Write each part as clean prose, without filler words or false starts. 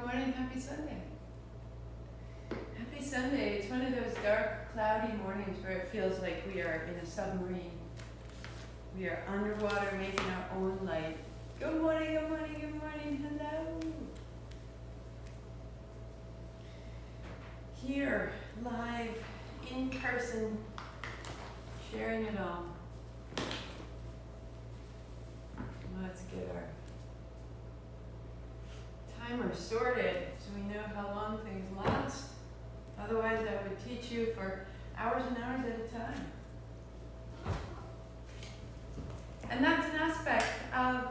morning, happy Sunday. Happy Sunday. It's one of those dark, cloudy mornings where it feels like we are in a submarine. We are underwater making our own light. Good morning, good morning, good morning, hello. Here, live, in person, sharing it all. Let's get our timer sorted so we know how long things last. Otherwise, I would teach you for hours and hours at a time. And that's an aspect of,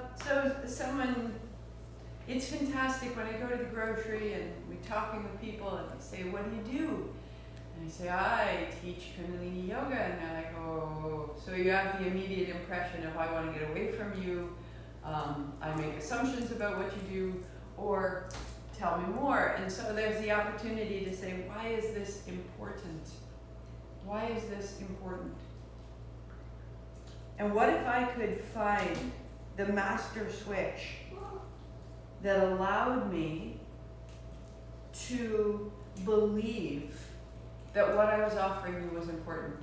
it's fantastic when I go to the grocery and we're talking with people and they say, what do you do? And I say, I teach kundalini yoga. And they're like, oh, so you have the immediate impression of I want to get away from you. I make assumptions about what you do, or tell me more. And so there's the opportunity to say, why is this important? Why is this important? And what if I could find the master switch that allowed me to believe that what I was offering you was important?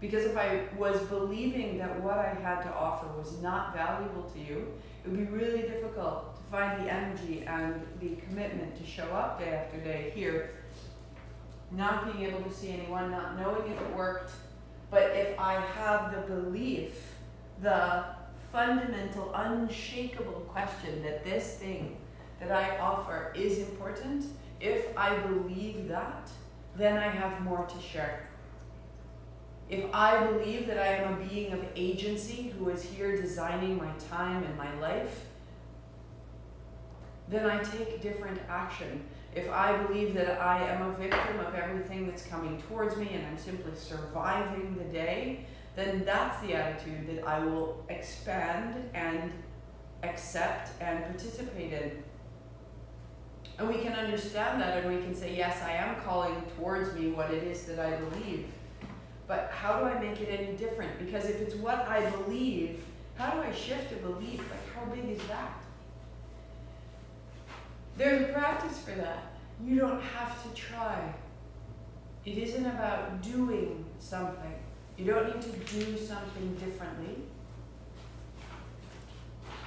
Because if I was believing that what I had to offer was not valuable to you, it would be really difficult to find the energy and the commitment to show up day after day here, not being able to see anyone, not knowing if it worked. But if I have the belief, the fundamental, unshakable question that this thing that I offer is important, if I believe that, then I have more to share. If I believe that I am a being of agency who is here designing my time and my life, then I take different action. If I believe that I am a victim of everything that's coming towards me and I'm simply surviving the day, then that's the attitude that I will expand and accept and participate in. And we can understand that and we can say, yes, I am calling towards me what it is that I believe. But how do I make it any different? Because if it's what I believe, how do I shift a belief? Like, how big is that? There's a practice for that. You don't have to try. It isn't about doing something. You don't need to do something differently.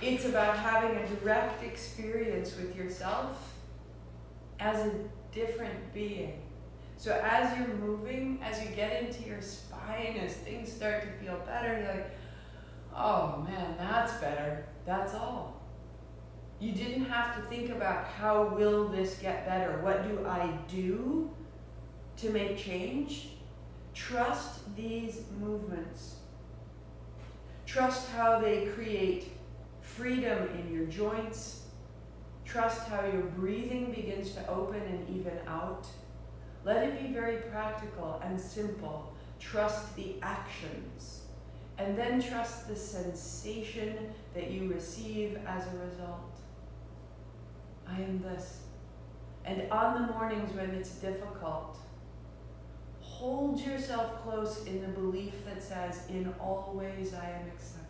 It's about having a direct experience with yourself as a different being. So as you're moving, as you get into your spine, as things start to feel better, you're like, oh man, that's better. That's all. You didn't have to think about how will this get better? What do I do to make change? Trust these movements. Trust how they create freedom in your joints. Trust how your breathing begins to open and even out. Let it be very practical and simple. Trust the actions. And then trust the sensation that you receive as a result. I am this. And on the mornings when it's difficult, hold yourself close in the belief that says, in all ways I am accepted.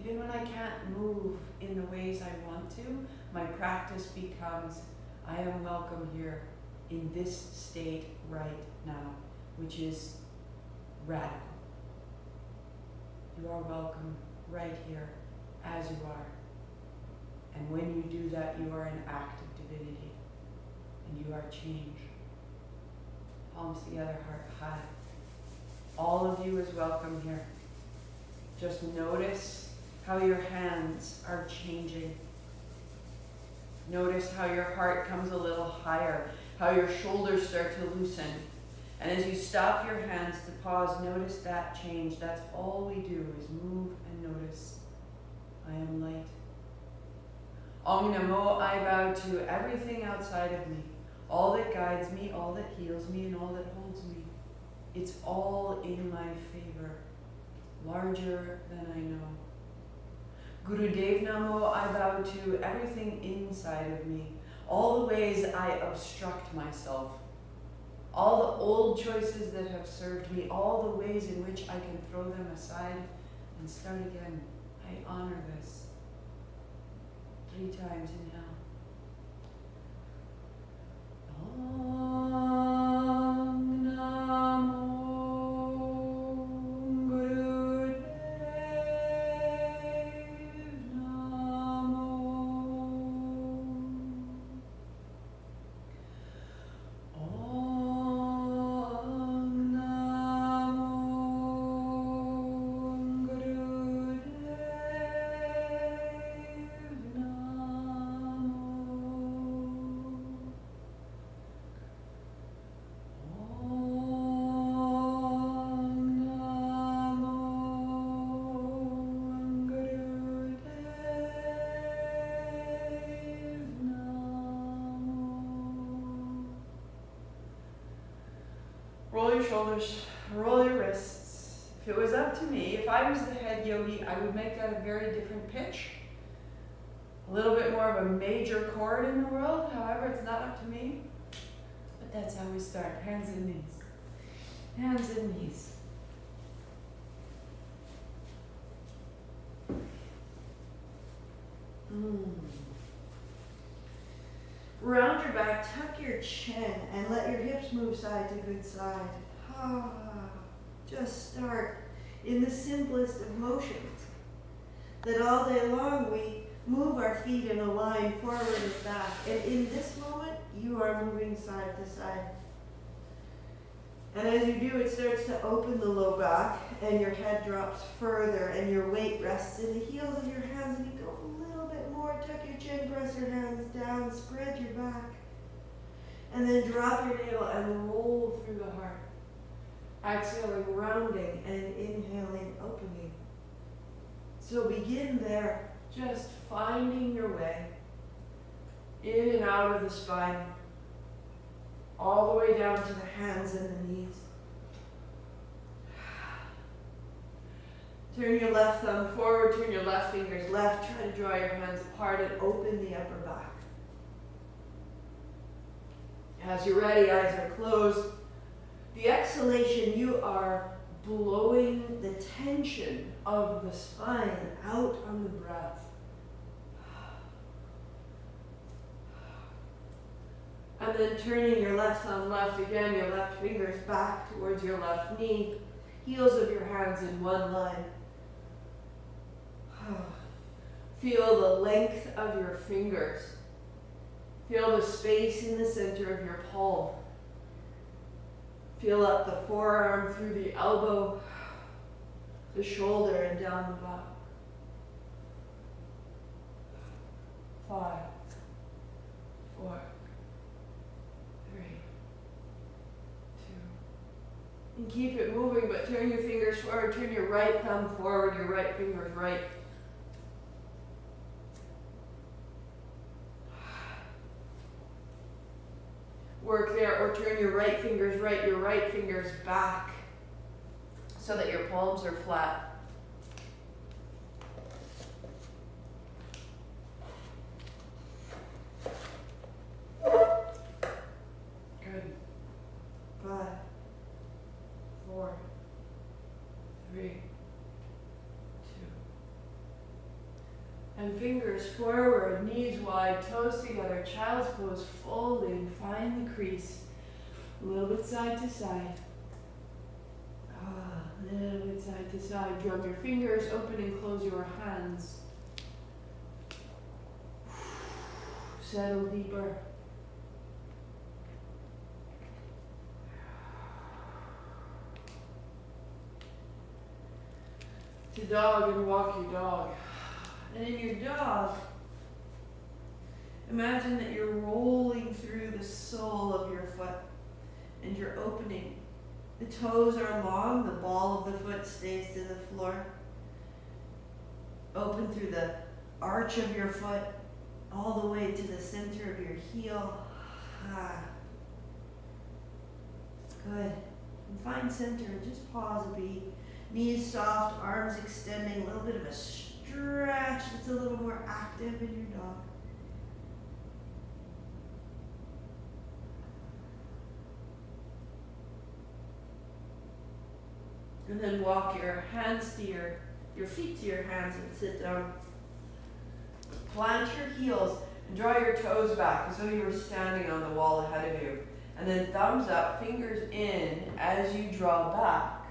Even when I can't move in the ways I want to, my practice becomes, I am welcome here in this state right now, which is radical. You are welcome right here as you are. And when you do that, you are an act of divinity. And you are change. Palms together, heart high. All of you is welcome here. Just notice how your hands are changing. Notice how your heart comes a little higher, how your shoulders start to loosen. And as you stop your hands to pause, notice that change. That's all we do is move and notice. I am light. Om Namo, I bow to everything outside of me, all that guides me, all that heals me, and all that holds me. It's all in my favor, larger than I know. Gurudev Namo, I bow to everything inside of me, all the ways I obstruct myself, all the old choices that have served me, all the ways in which I can throw them aside and start again. I honor this. 3 times. Inhale. Roll your shoulders, roll your wrists. If it was up to me, if I was the head yogi, I would make that a very different pitch. A little bit more of a major chord in the world. However, it's not up to me. But that's how we start. Hands and knees. Hands and knees. Round your back, tuck your chin, and let your hips move side to good side. Just start in the simplest of motions. That all day long we move our feet in a line forward and back. And in this moment, you are moving side to side. And as you do, it starts to open the low back, and your head drops further, and your weight rests in the heels of your hands, and you go a little bit more. Tuck your chin, press your hands down, spread your back. And then drop your navel and roll through the heart. Exhaling, rounding, and inhaling, opening. So begin there, just finding your way in and out of the spine, all the way down to the hands and the knees. Turn your left thumb forward, turn your left fingers left, try to draw your hands apart and open the upper back. As you're ready, eyes are closed. The exhalation, you are blowing the tension of the spine out on the breath. And then turning your left thumb left again, your left fingers back towards your left knee, heels of your hands in one line. Feel the length of your fingers. Feel the space in the center of your palm. Feel up the forearm through the elbow, the shoulder, and down the back. 5, 4, 3, 2. And keep it moving, but turn your fingers forward. Turn your right thumb forward, your right fingers right. Work there, or turn your right fingers right, your right fingers back, so that your palms are flat. Good. 5, 4, 3, 2. And fingers forward, knees wide, toes together, child's pose, folding, find the crease. A little bit side to side. A little bit side to side. Drum your fingers, open and close your hands. Settle deeper. To dog and walk your dog. And in your dog, imagine that you're rolling through the sole of your foot and you're opening. The toes are long, the ball of the foot stays to the floor. Open through the arch of your foot all the way to the center of your heel. Good. And find center and just pause a beat. Knees soft, arms extending, a little bit of a stretch that's a little more active in your dog. And then walk your hands to your feet to your hands and sit down. plant your heels and draw your toes back as though you were standing on the wall ahead of you. And then thumbs up, fingers in as you draw back.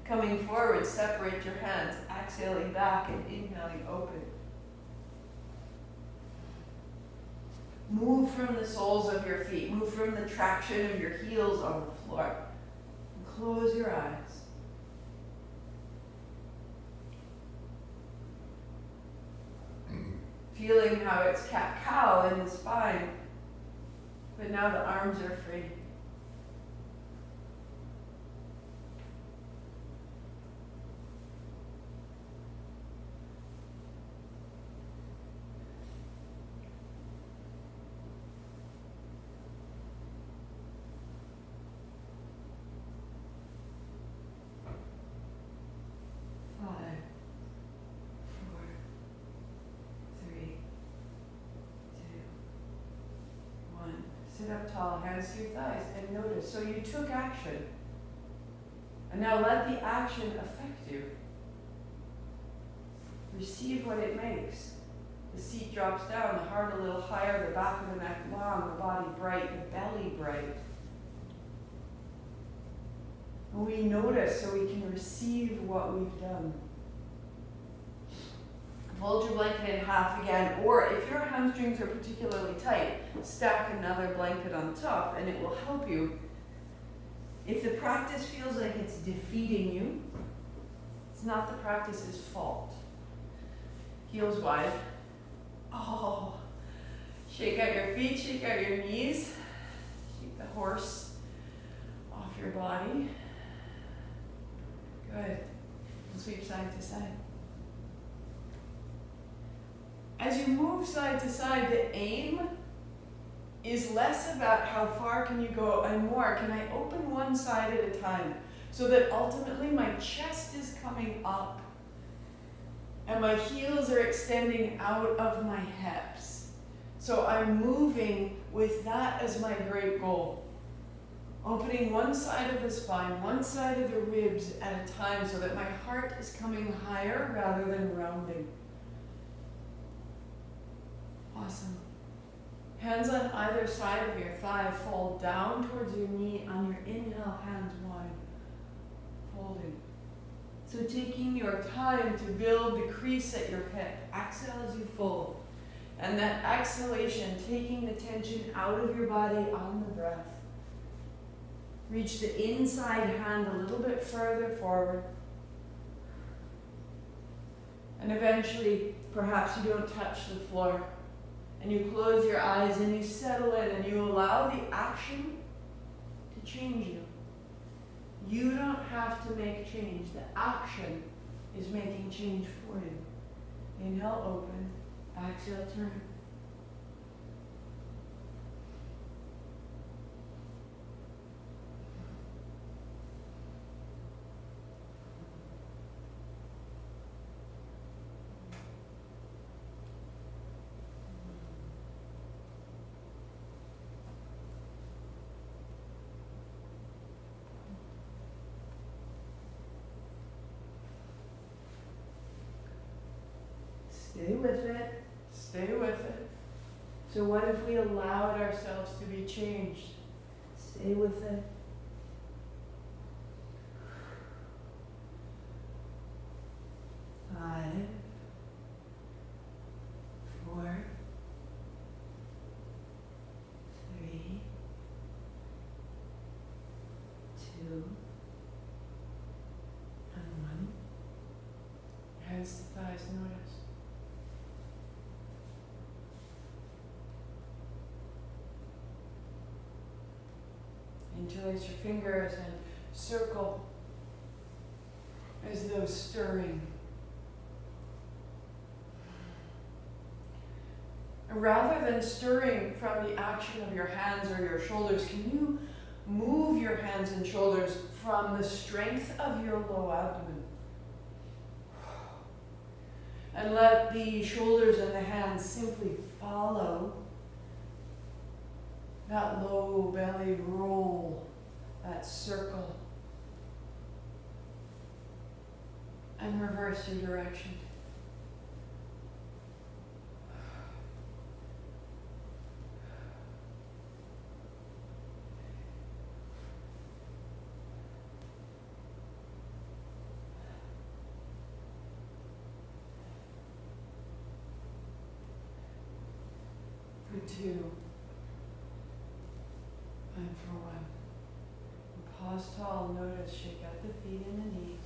Coming forward, separate your hands, exhaling back and inhaling open. Move from the soles of your feet, move from the traction of your heels on the floor. And close your eyes. Feeling how it's cat-cow in the spine, but now the arms are free. Sit up tall, hands to your thighs, and notice. So you took action. And now let the action affect you. Receive what it makes. The seat drops down, the heart a little higher, the back of the neck long, the body bright, the belly bright. And we notice so we can receive what we've done. Fold your blanket in half again, or if your hamstrings are particularly tight, stack another blanket on top and it will help you. If the practice feels like it's defeating you, it's not the practice's fault. Heels wide. Oh, shake out your feet, shake out your knees. Shake the horse off your body. Good. And sweep side to side. As you move side to side, the aim is less about how far can you go and more, can I open one side at a time so that ultimately my chest is coming up and my heels are extending out of my hips. So I'm moving with that as my great goal. Opening one side of the spine, one side of the ribs at a time so that my heart is coming higher rather than rounding. Awesome. Hands on either side of your thigh, fold down towards your knee. On your inhale, hands wide, folding. So taking your time to build the crease at your hip. Exhale as you fold. And that exhalation, taking the tension out of your body on the breath. Reach the inside hand a little bit further forward. And eventually, perhaps you don't touch the floor. And you close your eyes and you settle in and you allow the action to change you. You don't have to make change. The action is making change for you. Inhale, open. Exhale, turn. Stay with it. Stay with it. So what if we allowed ourselves to be changed? Stay with it. Five, 4, 3, 2, and 1. Hands to thighs, notice. Interlace your fingers and circle as though stirring. Rather than stirring from the action of your hands or your shoulders, can you move your hands and shoulders from the strength of your low abdomen? And let the shoulders and the hands simply follow that low belly roll, that circle. And reverse your direction. For 2. And for 1. Pause tall, notice, shake out the feet and the knees.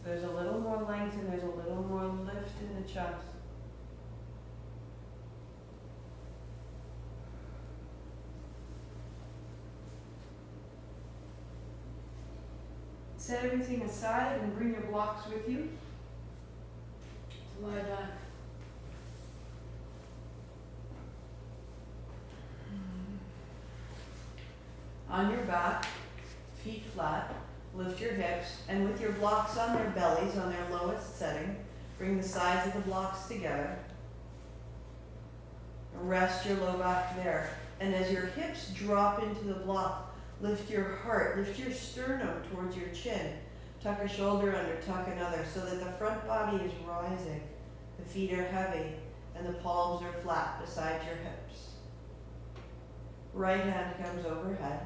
So there's a little more length and there's a little more lift in the chest. Set everything aside and bring your blocks with you. Lie back. On your back, feet flat, lift your hips, and with your blocks on their bellies, on their lowest setting, bring the sides of the blocks together. Rest your low back there. And as your hips drop into the block, lift your heart, lift your sternum towards your chin. Tuck a shoulder under, tuck another, so that the front body is rising. The feet are heavy, and the palms are flat beside your hips. Right hand comes overhead.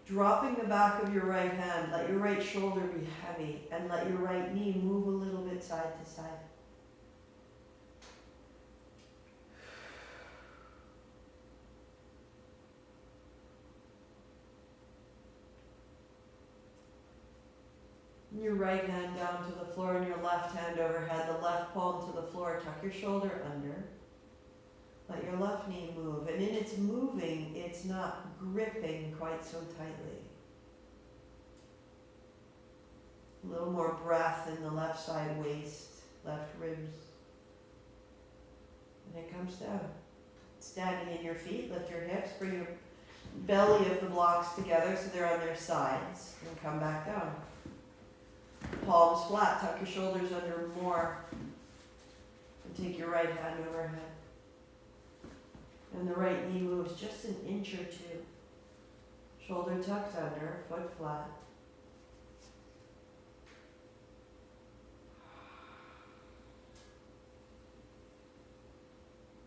Dropping the back of your right hand, let your right shoulder be heavy, and let your right knee move a little bit side to side. Your right hand down to the floor and your left hand overhead, the left palm to the floor. Tuck your shoulder under. Let your left knee move. And in its moving, it's not gripping quite so tightly. A little more breath in the left side waist, left ribs. And it comes down. Standing in your feet, lift your hips, bring your belly of the blocks together so they're on their sides, and come back down. Palms flat, tuck your shoulders under more, and take your right hand overhead. And the right knee moves just an inch or 2. Shoulder tucked under, foot flat.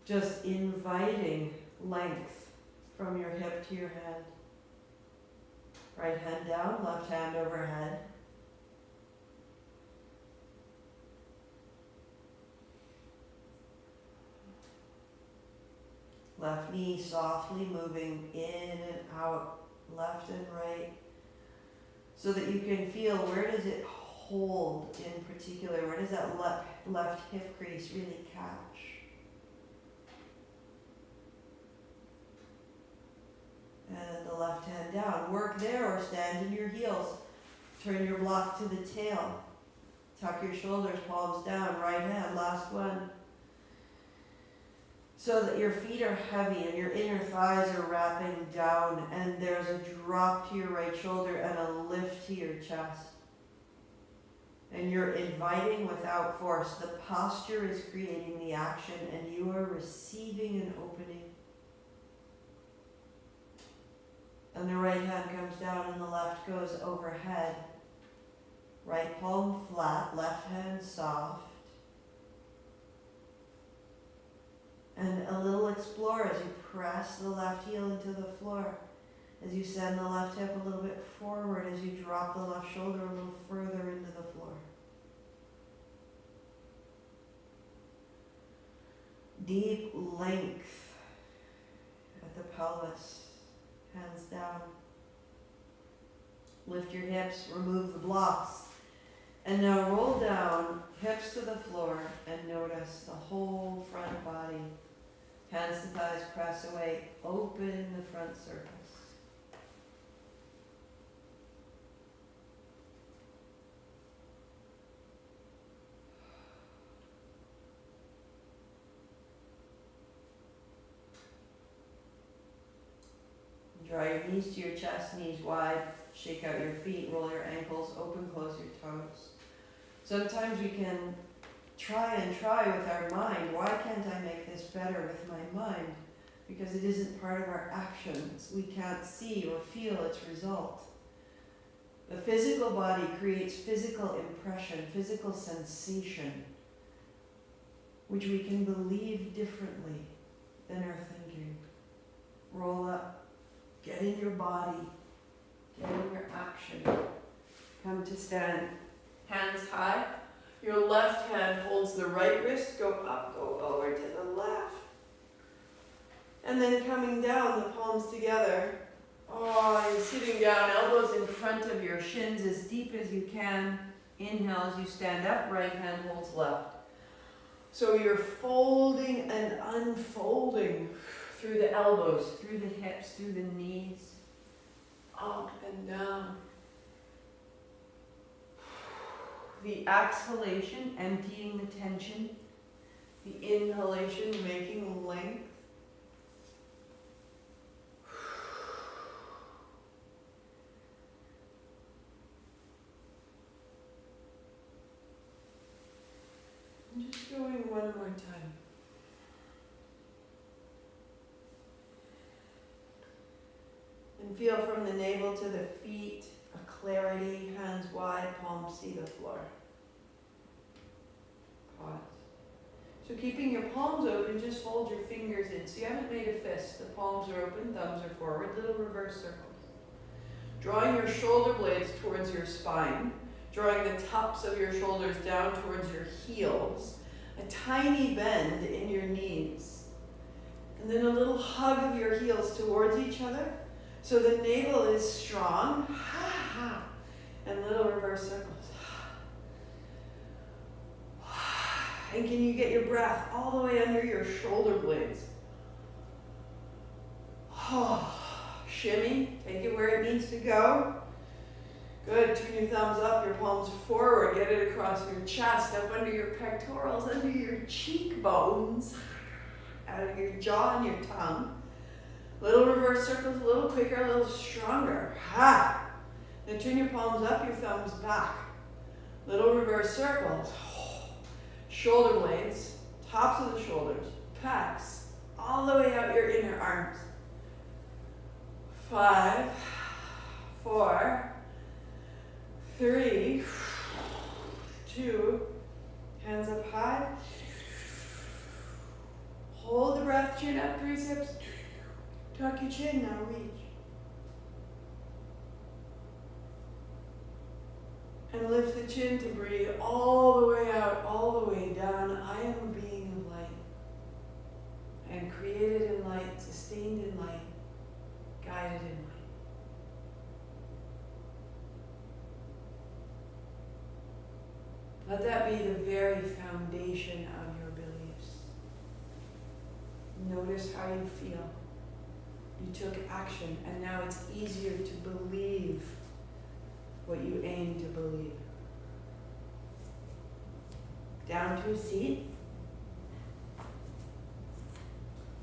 Just inviting length from your hip to your hand. Right hand down, left hand overhead. Left knee softly moving in and out, left and right, so that you can feel where does it hold in particular, where does that left hip crease really catch. And the left hand down. Work there or stand in your heels. Turn your block to the tail. Tuck your shoulders, palms down, right hand, last one. So that your feet are heavy and your inner thighs are wrapping down, and there's a drop to your right shoulder and a lift to your chest. And you're inviting without force. The posture is creating the action, and you are receiving an opening. And the right hand comes down and the left goes overhead. Right palm flat, left hand soft. And a little explore as you press the left heel into the floor. As you send the left hip a little bit forward, as you drop the left shoulder a little further into the floor. Deep length at the pelvis, hands down. Lift your hips, remove the blocks. And now roll down, hips to the floor, and notice the whole front body. Hands to thighs, press away, open the front surface. Draw your knees to your chest, knees wide, shake out your feet, roll your ankles, open, close your toes. Sometimes we can try with our mind. Why can't I make this better with my mind? Because it isn't part of our actions. We can't see or feel its result. The physical body creates physical impression, physical sensation, which we can believe differently than our thinking. Roll up, get in your body, get in your action. Come to stand, hands high. Your left hand holds the right wrist, go up, go over to the left. And then coming down, the palms together. Oh, you're sitting down, elbows in front of your shins as deep as you can. Inhale as you stand up, right hand holds left. So you're folding and unfolding through the elbows, through the hips, through the knees, up and down. The exhalation, emptying the tension. The inhalation, making length. Just going one more time. And feel from the navel to the feet, a clarity, hands wide, palms see the floor. Pause. So keeping your palms open, just fold your fingers in. So you haven't made a fist. The palms are open, thumbs are forward, little reverse circles. Drawing your shoulder blades towards your spine. Drawing the tops of your shoulders down towards your heels. A tiny bend in your knees. And then a little hug of your heels towards each other. So the navel is strong. And little reverse circles. And can you get your breath all the way under your shoulder blades? Shimmy, take it where it needs to go. Good, turn your thumbs up, your palms forward, get it across your chest, up under your pectorals, under your cheekbones, out of your jaw and your tongue. Little reverse circles, a little quicker, a little stronger. Then turn your palms up, your thumbs back. Little reverse circles. Shoulder blades, tops of the shoulders, pecs, all the way out your inner arms. 5, 4, 3, 2, hands up high. Hold the breath, chin up, triceps. Tuck your chin, now reach. And lift the chin to breathe all the way out, all the way down. I am a being of light. I am created in light, sustained in light, guided in light. Let that be the very foundation of your beliefs. Notice how you feel. You took action, and now it's easier to believe what you aim to believe. Down to a seat.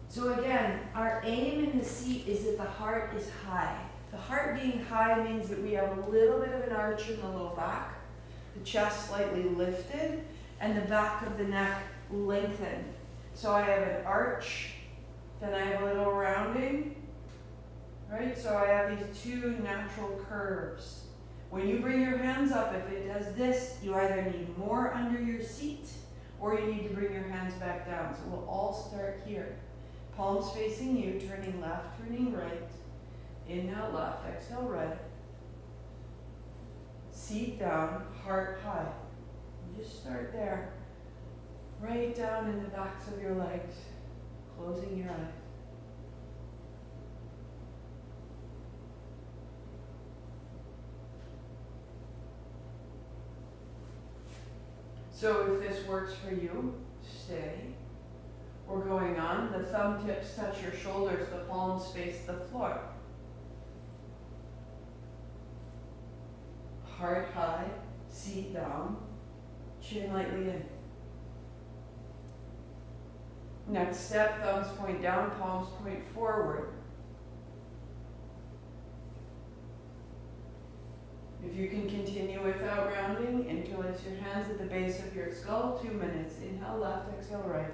So again, our aim in the seat is that the heart is high. The heart being high means that we have a little bit of an arch in the low back, the chest slightly lifted, and the back of the neck lengthened. So I have an arch, then I have a little rounding, right? So I have these two natural curves. When you bring your hands up, if it does this, you either need more under your seat or you need to bring your hands back down. So we'll all start here. Palms facing you, turning left, turning right. Inhale left, exhale right. Seat down, heart high. You just start there. Right down in the backs of your legs, closing your eyes. So if this works for you, stay. We're going on. The thumb tips touch your shoulders, the palms face the floor. Heart high, seat down, chin lightly in. Next step, thumbs point down, palms point forward. If you can continue without rounding, interlace your hands at the base of your skull, 2 minutes. Inhale left, exhale right.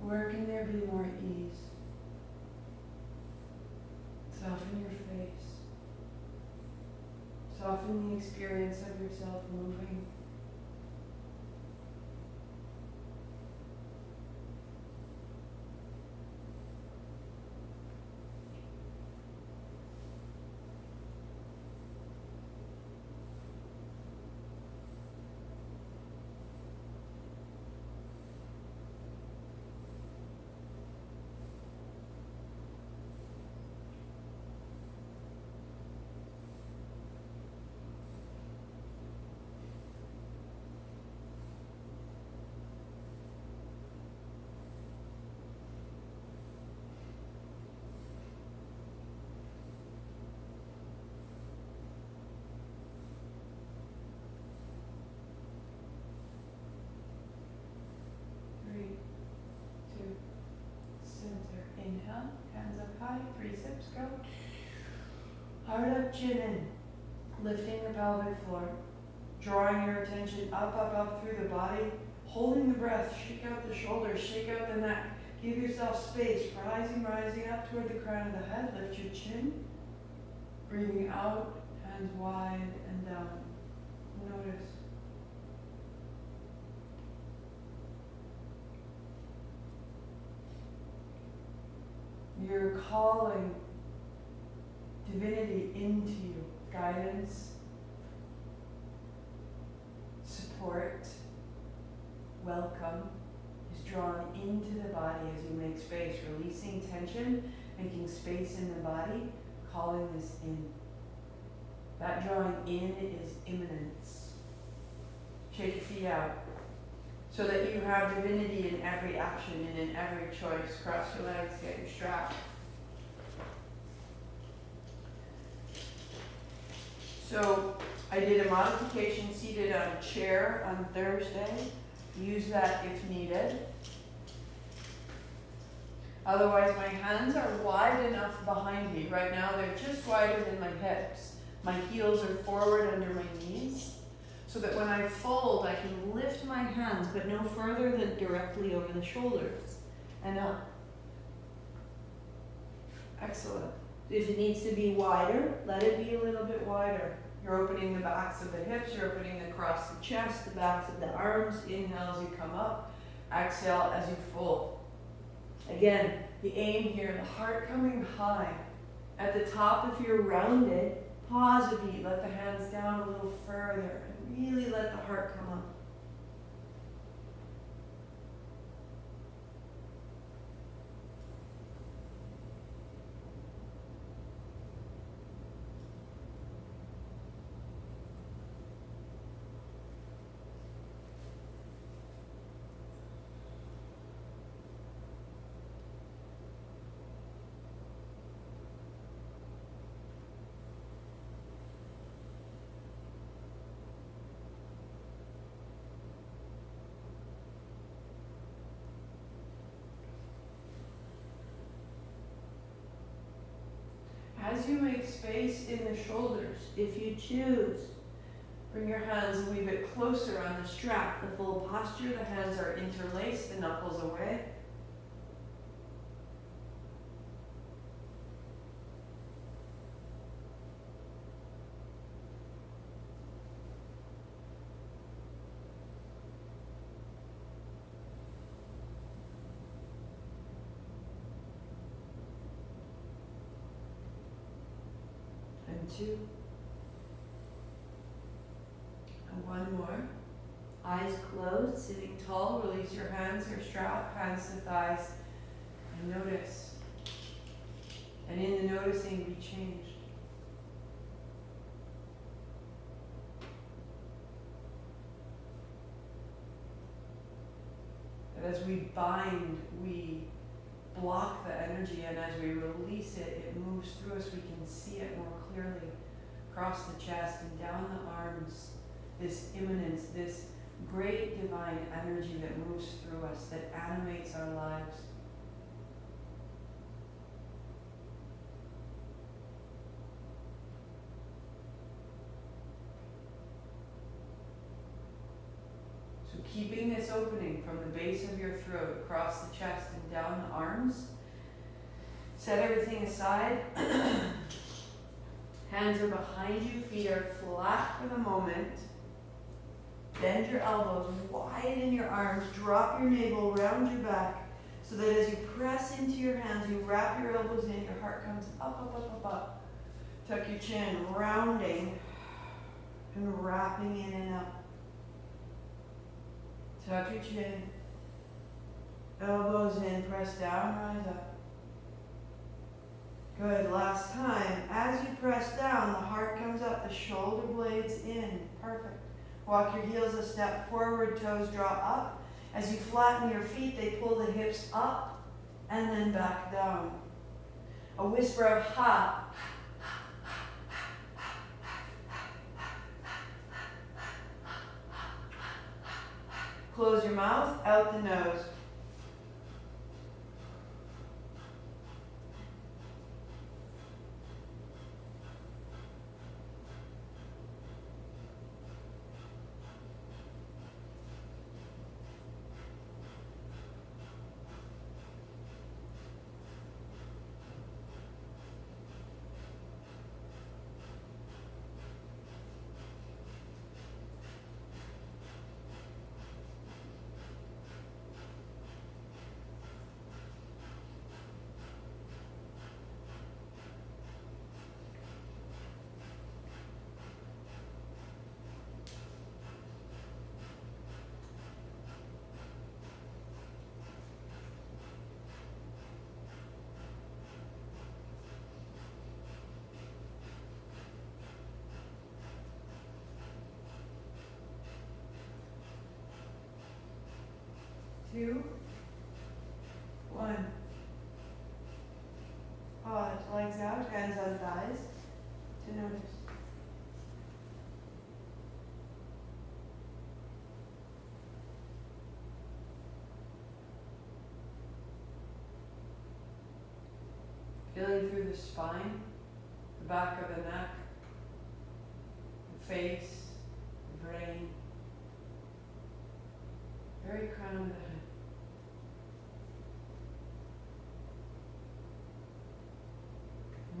Where can there be more ease? Soften your face. Soften the experience of yourself moving. Inhale, hands up high, 3 sips, go. Heart up, chin in. Lifting the pelvic floor. Drawing your attention up, up, up through the body. Holding the breath, shake out the shoulders, shake out the neck. Give yourself space, rising, rising up toward the crown of the head. Lift your chin. Breathing out, hands wide and down. Notice. You're calling divinity into you. Guidance, support, welcome is drawn into the body as you make space, releasing tension, making space in the body, calling this in. That drawing in is immanence. Shake your feet out so that you have divinity in every action and in every choice. Cross your legs, get your strap. So I did a modification seated on a chair on Thursday. Use that if needed. Otherwise, my hands are wide enough behind me. Right now, they're just wider than my hips. My heels are forward under my knees, so that when I fold, I can lift my hands, but no further than directly over the shoulders and up. Excellent. If it needs to be wider, let it be a little bit wider. You're opening the backs of the hips, you're opening across the chest, the backs of the arms. Inhale as you come up, exhale as you fold. Again, the aim here, the heart coming high. At the top, if you're rounded, pause a beat, let the hands down a little further, and really let the heart come up. As you make space in the shoulders, if you choose, bring your hands a wee bit closer on the strap, the full posture. The hands are interlaced, the knuckles away. Two. And one more. Eyes closed, sitting tall. Release your hands, your strap, hands to thighs. And notice. And in the noticing, be changed. That as we bind, we block the energy, and as we release it, it moves through us. We can see it more clearly across the chest and down the arms. This immanence, this great divine energy that moves through us, that animates our lives. So keeping this opening from the base of your throat across the chest and down the arms. Set everything aside. Hands are behind you, feet are flat for the moment. Bend your elbows, widen your arms, drop your navel around your back so that as you press into your hands, you wrap your elbows in, your heart comes up, up, up, up, up. Tuck your chin, rounding and wrapping in and up. Tuck your chin, elbows in, press down, rise up. Good, last time. As you press down, the heart comes up, the shoulder blades in. Perfect. Walk your heels a step forward, toes draw up. As you flatten your feet, they pull the hips up and then back down. A whisper of ha. Close your mouth, out the nose. Two, one. Pause, legs out, hands on thighs to notice. Feeling through the spine, the back of the neck, the face, the brain, very crown of the head.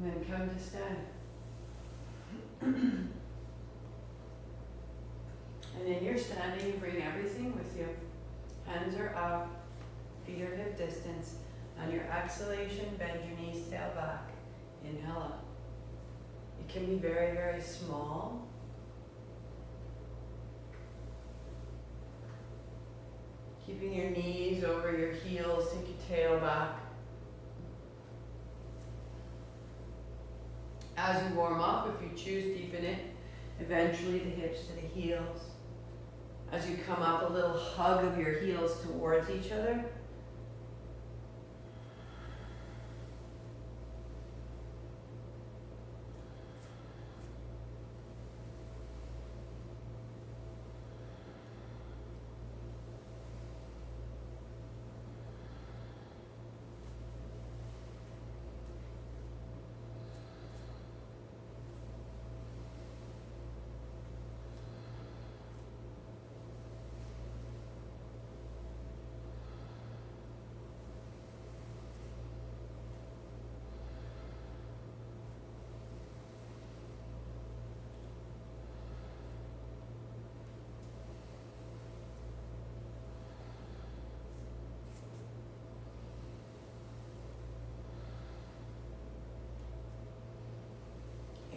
And then come to stand. And then you're standing, you bring everything with you. Hands are up, feet are hip distance. On your exhalation, bend your knees, tail back. Inhale up. It can be very, very small. Keeping your knees over your heels, take your tail back. As you warm up, if you choose, deepen it. Eventually the hips to the heels. As you come up, a little hug of your heels towards each other.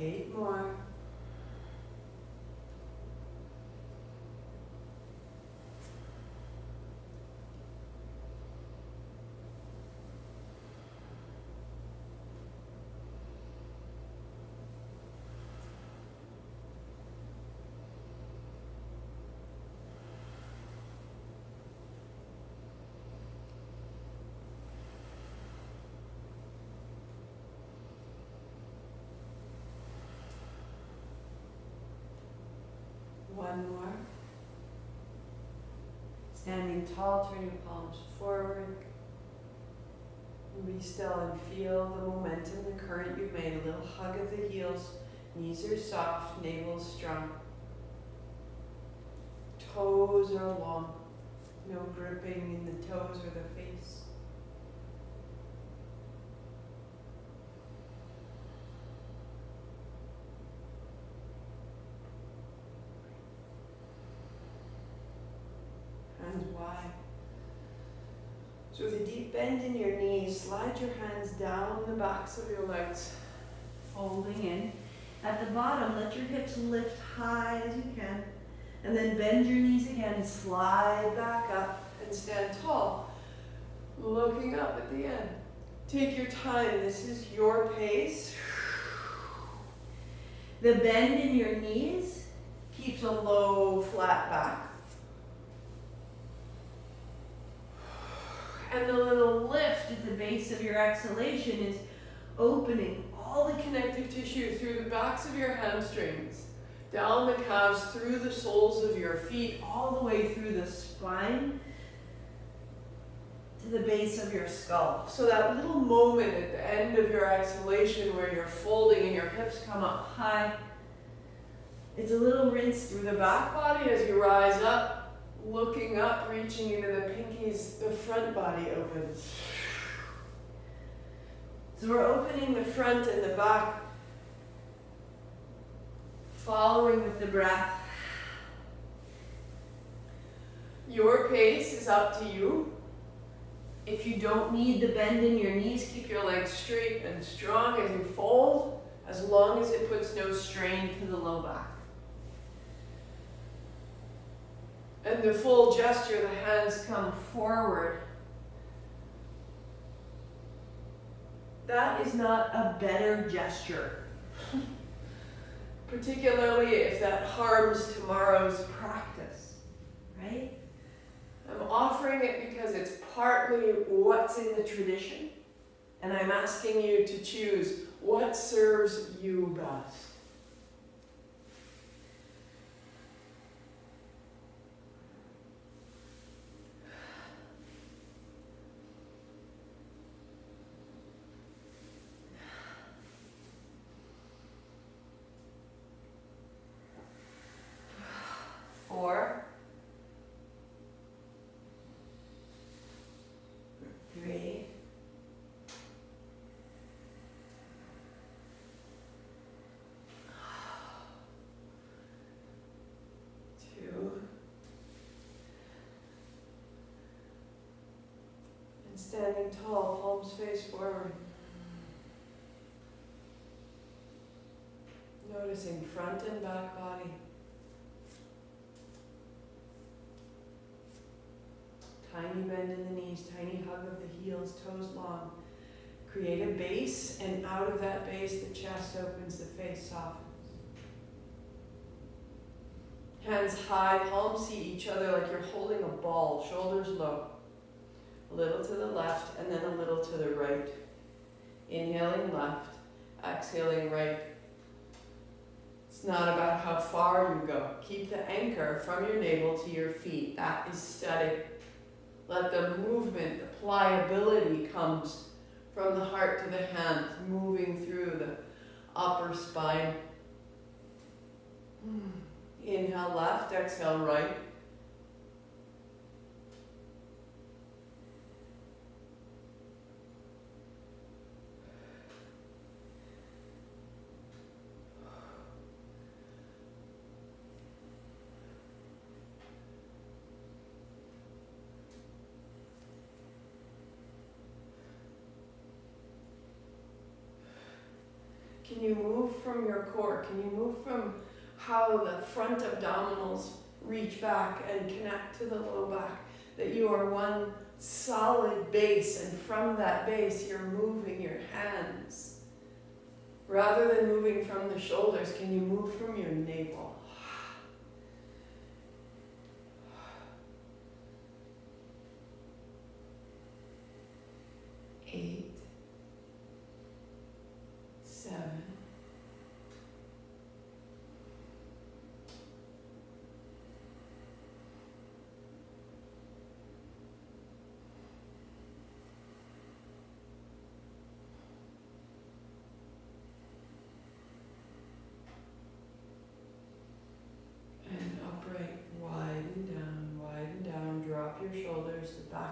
Eight more. One more. Standing tall, turn your palms forward. And be still and feel the momentum, the current you've made. A little hug of the heels. Knees are soft, navel strong. Toes are long. No gripping in the toes or the face. Hands wide. So with a deep bend in your knees, slide your hands down the backs of your legs, folding in. At the bottom, let your hips lift high as you can. And then bend your knees again, slide back up. And stand tall, looking up at the end. Take your time, this is your pace. The bend in your knees keeps a low, flat back. And the little lift at the base of your exhalation is opening All the connective tissue through the backs of your hamstrings, down the calves, through the soles of your feet, all the way through the spine to the base of your skull. So that little moment at the end of your exhalation where you're folding and your hips come up high, It's a little rinse through through the back body as you rise up, looking up, reaching into the pinkies, the front body opens. So we're opening the front and the back, following with the breath. Your pace is up to you. If you don't need the bend in your knees, keep your legs straight and strong as you fold, as long as it puts no strain to the low back. And the full gesture, the hands come forward. That is not a better gesture, Particularly if that harms tomorrow's practice, right? I'm offering it because it's partly what's in the tradition, and I'm asking you to choose what serves you best. Four, 3, 2, and standing tall, palms face forward. Noticing front and back body. Tiny bend in the knees, tiny hug of the heels, toes long. Create a base, and out of that base, the chest opens, the face softens. Hands high, palms see each other like you're holding a ball, shoulders low. A little to the left, and then a little to the right. Inhaling left, exhaling right. It's not about how far you go. Keep the anchor from your navel to your feet. That is static. Let the movement, the pliability comes from the heart to the hands, moving through the upper spine. Inhale left, exhale right. Can you move from your core? Can you move from how the front abdominals reach back and connect to the low back? That you are one solid base, and from that base you're moving your hands. Rather than moving from the shoulders, can you move from your navel? 8, 7, 6,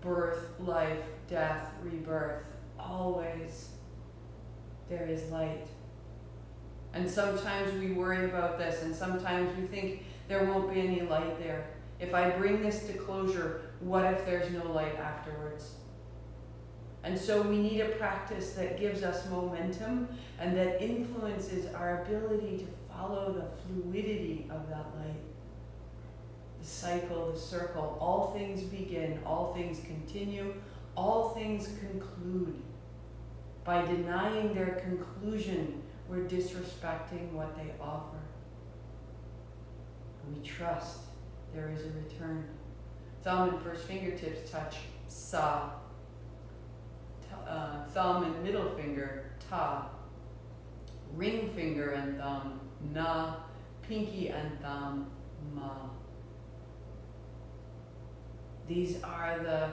birth, life, death, rebirth. Always there is light. And sometimes we worry about this, and sometimes we think there won't be any light there. If I bring this to closure, what if there's no light afterwards? And so we need a practice that gives us momentum and that influences our ability to follow the fluidity of that light. The cycle, the circle, all things begin, all things continue, all things conclude. By denying their conclusion, we're disrespecting what they offer. We trust there is a return. Thumb and first fingertips touch, sa. Thumb and middle finger, ta. Ring finger and thumb, na. Pinky and thumb, ma. These are the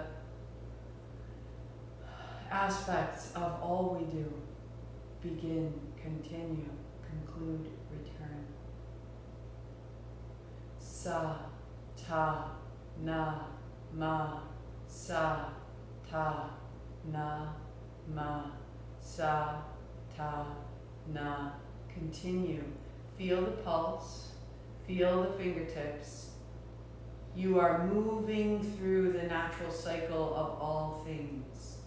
aspects of all we do. Begin, continue, conclude, return. Sa, ta, na, ma, sa, ta, na, ma, sa, ta, na. Continue. Feel the pulse. Feel the fingertips. You are moving through the natural cycle of all things.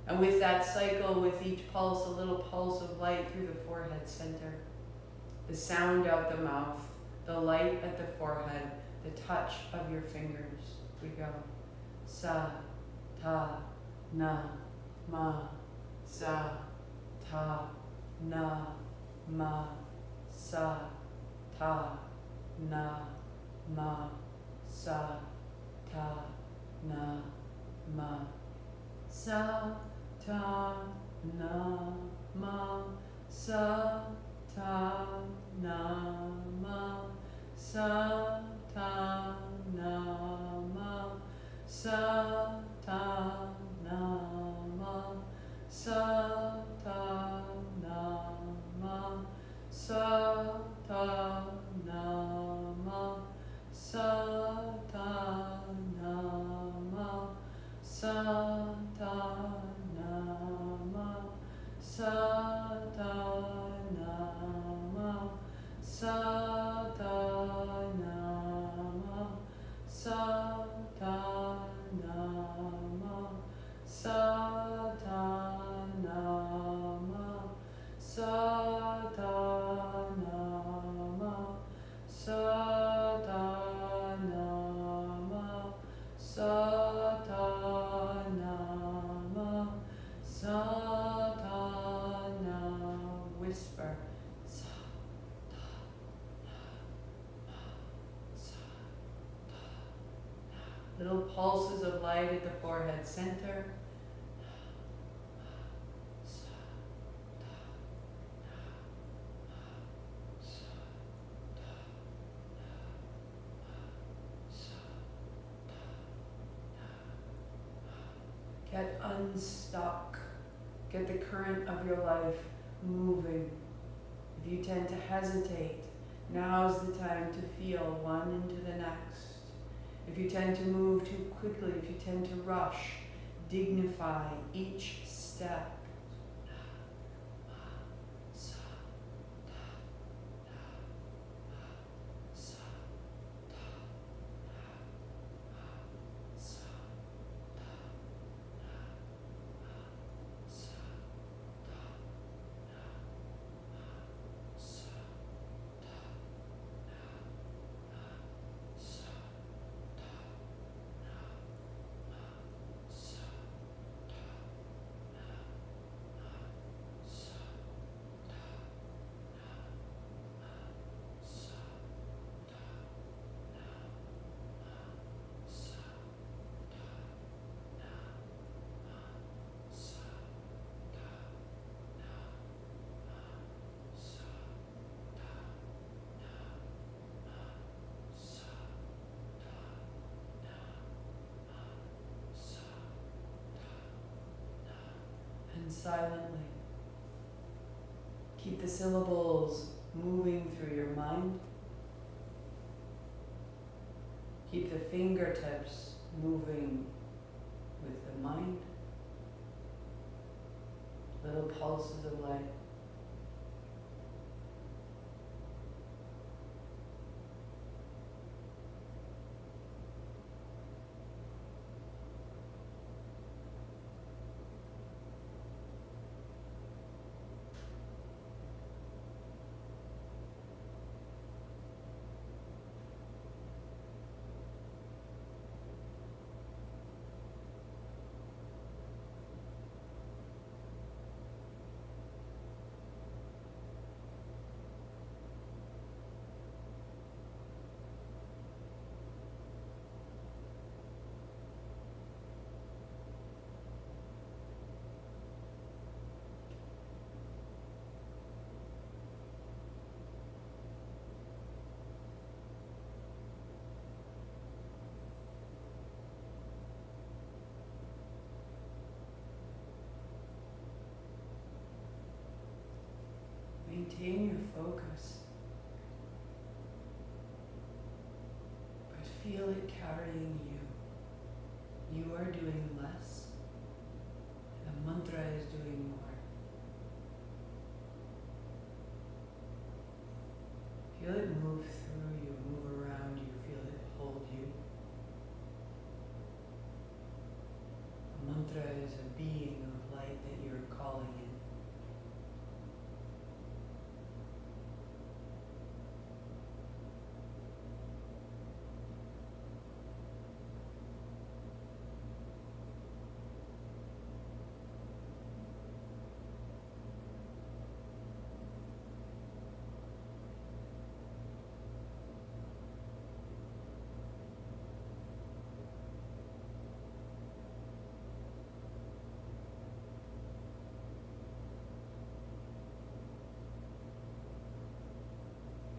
And with that cycle, with each pulse, a little pulse of light through the forehead center. The sound out the mouth, the light at the forehead, the touch of your fingers. We go. Sa, ta, na, ma, sa, ta, na, ma, sa, ta, na, ma, sa, ta, na, ma, sa, ta, na, ma, sa, ta, na, ma, sa, ta, na, ma, sa, ta, na, ma, sa, ta, na, ma, sa, ta, na, ma, sa, ta, na, ma, sa, ta, na, ma, sa, ta, na, ma, sa, ta, na, ma, sa, ta, na, ma, sa, ta, na, ma, sa, ta, na, ma, sa, ta, na, ma, sa, ta, na, ma, sa, ta, na. Whisper. Sa, ta, na, ma, sa, ta, na. Little pulses of light at the forehead center. Get unstuck. Get the current of your life moving. If you tend to hesitate, now's the time to feel one into the next. If you tend to move too quickly, if you tend to rush, dignify each step. And silently keep the syllables moving through your mind. Keep the fingertips moving with the mind, little pulses of light. Maintain your focus, but feel it carrying you. You are doing less, and the mantra is doing more. Feel it move through you, move around you, feel it hold you. A mantra is a being of light that you're calling in.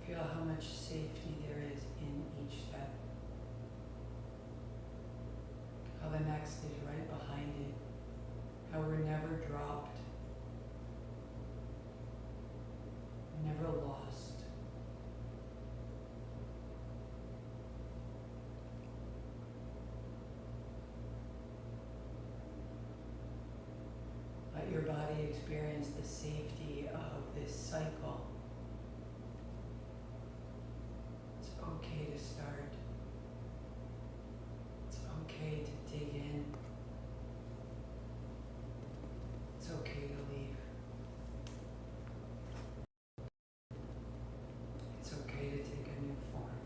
Feel how much safety there is in each step. How the next is right behind it. How we're never dropped. Never lost. Let your body experience the safety of this cycle. It's okay to start. It's okay to dig in. It's okay to leave. It's okay to take a new form.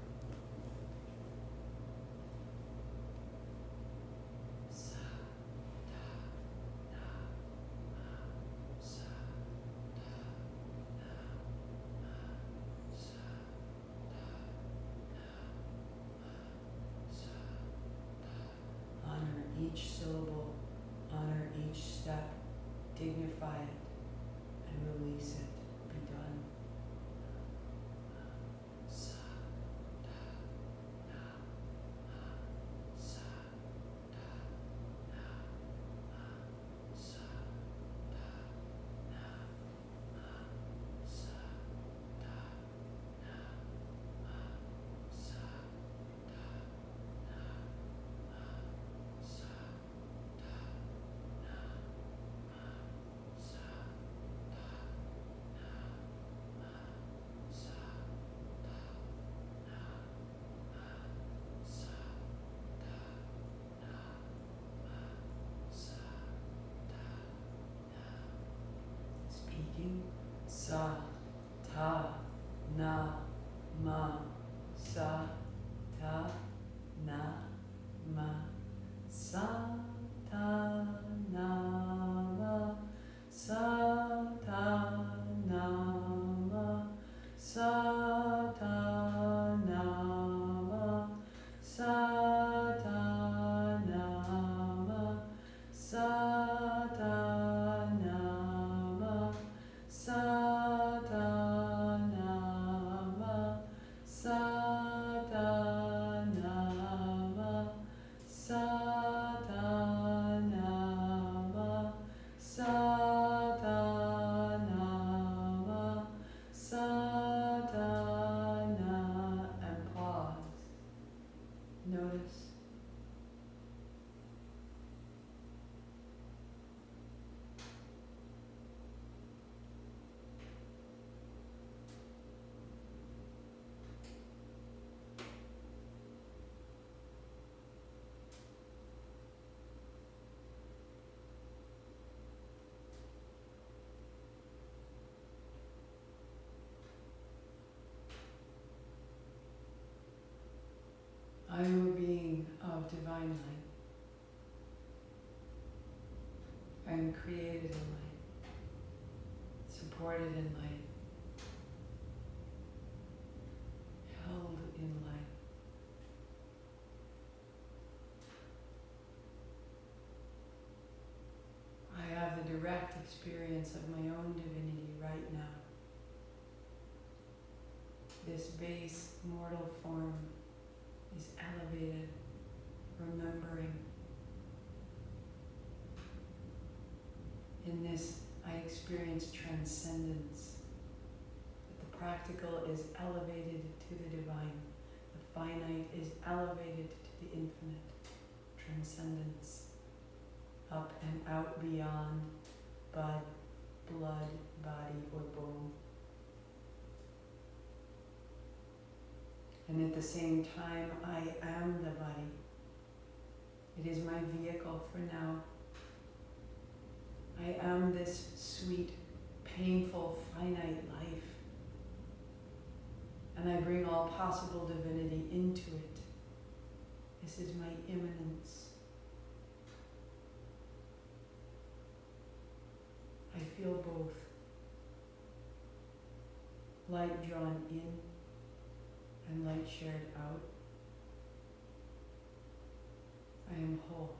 Sa, ta, na, ma. Sa, ta, na, ma. Sa, ta, na, ma. Sa, ta. Honor each syllable, honor each step, dignify it, and release it. Be done. Sa, ta, na, ma. Sa, ta, na, ma. Sa, ta, na, ma. Sa, ta, na, ma. Sa, ta, na, ma. Sa, ta, na, ma. Sa, speaking sa, ta, na, ma, sa, ta, na, ma, sa, ta, na, ma, sa, ta, na, ma, sa, ta, na, ma, sa, ta, na, ma, sa, ta, na, ma, sa, ta, na, ma, sa, ta, na, ma, sa, ta, na, ma, sa, ta, na, ma, sa, ta, na, and pause. Notice. I am a being of divine light. I am created in light, supported in light, held in light. I have the direct experience of my own divinity right now. This base mortal form is elevated, remembering. In this, I experience transcendence. That the practical is elevated to the divine. The finite is elevated to the infinite. Transcendence. Up and out beyond bud, blood, body, or bone. And at the same time, I am the body. It is my vehicle for now. I am this sweet, painful, finite life. And I bring all possible divinity into it. This is my immanence. I feel both. Light drawn in and light shared out. I am whole.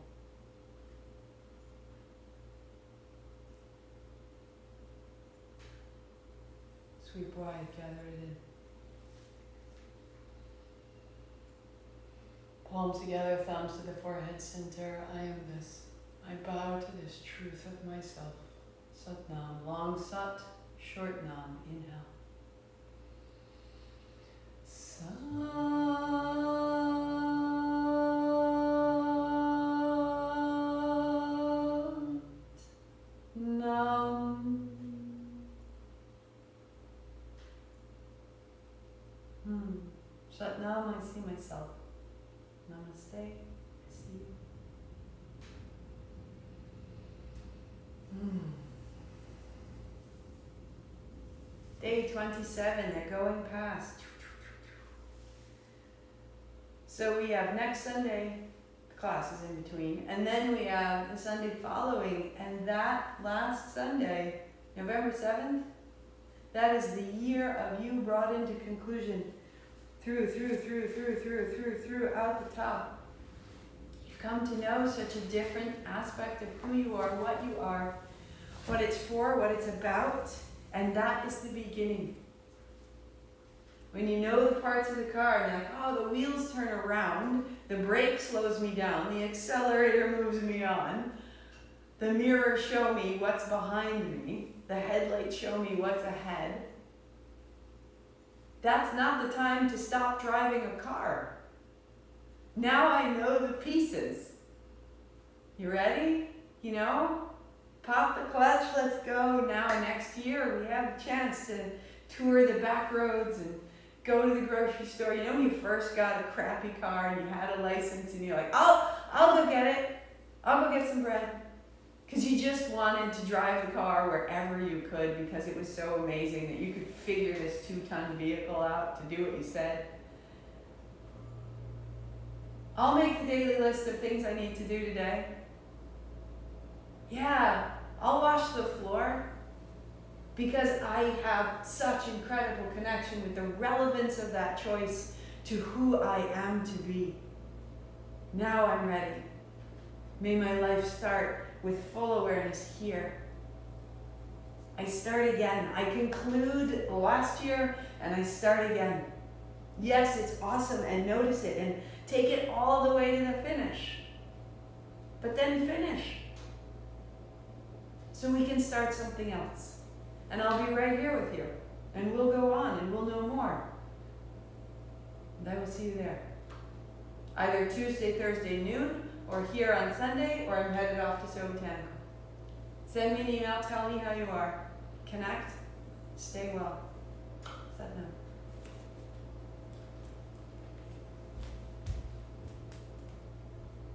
Sweet bride, gather it in. Palms together, thumbs to the forehead center. I am this. I bow to this truth of myself. Sat Nam, long sat, short nam, inhale. Sat Nam. Sat Nam, I see myself. Namaste, I see you. Day 27, they're going past. So we have next Sunday, classes in between, and then we have the Sunday following, and that last Sunday, November 7th, that is the year of you brought into conclusion through, out the top. You've come to know such a different aspect of who you are, what it's for, what it's about, and that is the beginning. When you know the parts of the car, and you're like, oh, the wheels turn around, the brake slows me down, the accelerator moves me on, the mirrors show me what's behind me, the headlights show me what's ahead. That's not the time to stop driving a car. Now I know the pieces. You ready? You know? Pop the clutch, let's go. Now next year we have a chance to tour the back roads and go to the grocery store. You know when you first got a crappy car and you had a license and you're like, I'll go get it. I'll go get some bread. Because you just wanted to drive the car wherever you could because it was so amazing that you could figure this 2-ton vehicle out to do what you said. I'll make the daily list of things I need to do today. Yeah, I'll wash the floor because I have such incredible connection with the relevance of that choice to who I am to be. Now I'm ready. May my life start with full awareness here. I start again. I conclude last year and I start again. Yes, it's awesome, and notice it and take it all the way to the finish. But then finish. So we can start something else. And I'll be right here with you. And we'll go on and we'll know more. And I will see you there. Either Tuesday, Thursday noon, or here on Sunday, or I'm headed off to So Botanical. Send me an email, tell me how you are. Connect, stay well. Sat Nam.